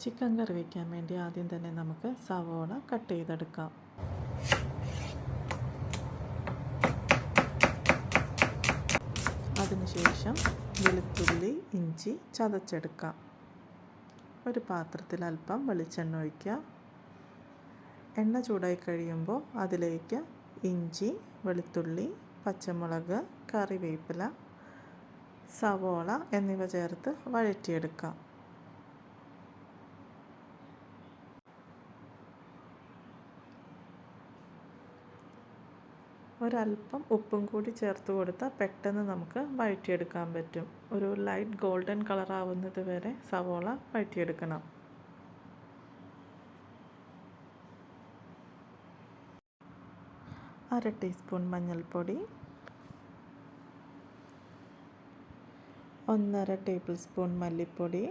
Chicken കറി വയ്ക്കാൻ വേണ്ടി ആദ്യം തന്നെ നമുക്ക് സവോള കട്ട് ചെയ്തെടുക്കാം. അതിനുശേഷം വെളുത്തുള്ളി ഇഞ്ചി ചതച്ചെടുക്കാം. ഒരു പാത്രത്തിൽ അല്പം വെളിച്ചെണ്ണ ഒഴിക്കുക. എണ്ണ ചൂടായി കഴിയുമ്പോൾ അതിലേക്ക് ഇഞ്ചി, വെളുത്തുള്ളി, പച്ചമുളക്, കറിവേപ്പില, സവോള എന്നിവ ചേർത്ത് വഴറ്റിയെടുക്കാം. ഒരല്പം ഉപ്പും കൂടി ചേർത്ത് കൊടുത്താൽ പെട്ടെന്ന് നമുക്ക് വഴറ്റിയെടുക്കാൻ പറ്റും. ഒരു ലൈറ്റ് ഗോൾഡൻ കളർ ആവുന്നത് വരെ സവോള വഴറ്റിയെടുക്കണം. അര ടീസ്പൂൺ മഞ്ഞൾപ്പൊടി, 1.5 ടേബിൾ സ്പൂൺ മല്ലിപ്പൊടി,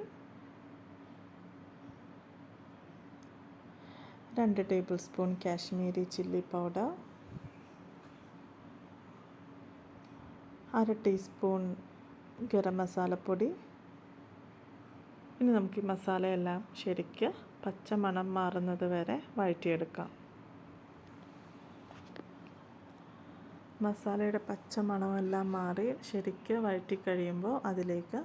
2 table spoon Kashmiri chilli powder, 1/2 teaspoon garam മസാലപ്പൊടി. ഇനി നമുക്ക് ഈ മസാലയെല്ലാം ശരിക്ക് പച്ചമണം മാറുന്നത് വരെ വഴറ്റിയെടുക്കാം. മസാലയുടെ പച്ചമണമെല്ലാം മാറി ശരിക്ക് വഴറ്റി കഴിയുമ്പോൾ അതിലേക്ക്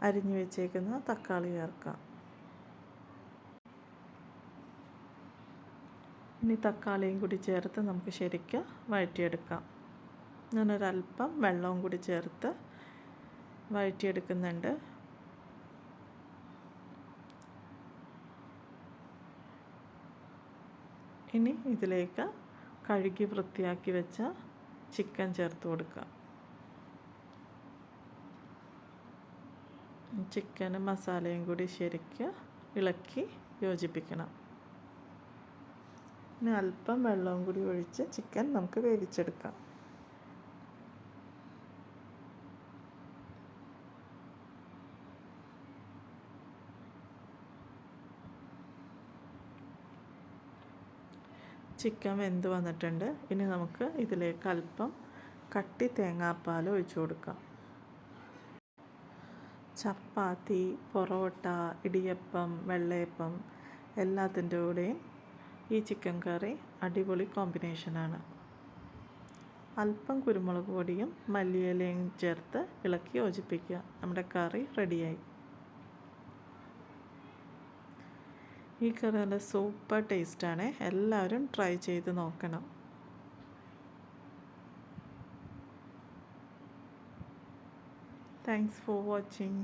അരിഞ്ഞു വെച്ചേക്കുന്ന തക്കാളി ചേർക്കാം. ഇനി തക്കാളിയും കൂടി ചേർത്ത് നമുക്ക് ശരിക്ക് വഴറ്റിയെടുക്കാം. ഞാനൊരല്പം വെള്ളവും കൂടി ചേർത്ത് വഴറ്റിയെടുക്കുന്നുണ്ട്. ഇനി ഇതിലേക്ക് കഴുകി വൃത്തിയാക്കി വെച്ച ചിക്കൻ ചേർത്ത് കൊടുക്കുക. ചിക്കനും മസാലയും കൂടി ശരിക്ക് ഇളക്കി യോജിപ്പിക്കണം. ഇനി അല്പം വെള്ളവും കൂടി ഒഴിച്ച് ചിക്കൻ നമുക്ക് വേവിച്ചെടുക്കാം. ചിക്കൻ വെന്ത് വന്നിട്ടുണ്ട്. ഇനി നമുക്ക് ഇതിലേക്ക് അല്പം കട്ടി തേങ്ങാപ്പാൽ ഒഴിച്ചു കൊടുക്കാം. ചപ്പാത്തി, പൊറോട്ട, ഇടിയപ്പം, വെള്ളയപ്പം എല്ലാത്തിൻ്റെ കൂടെയും ഈ ചിക്കൻ കറി അടിപൊളി കോമ്പിനേഷനാണ്. അല്പം കുരുമുളക് പൊടിയും മല്ലിയിലയും ചേർത്ത് ഇളക്കി യോജിപ്പിക്കുക. നമ്മുടെ കറി റെഡിയായി. ഈ കറി നല്ല സൂപ്പർ ടേസ്റ്റാണ്. എല്ലാവരും ട്രൈ ചെയ്ത് നോക്കണം. Thanks for watching.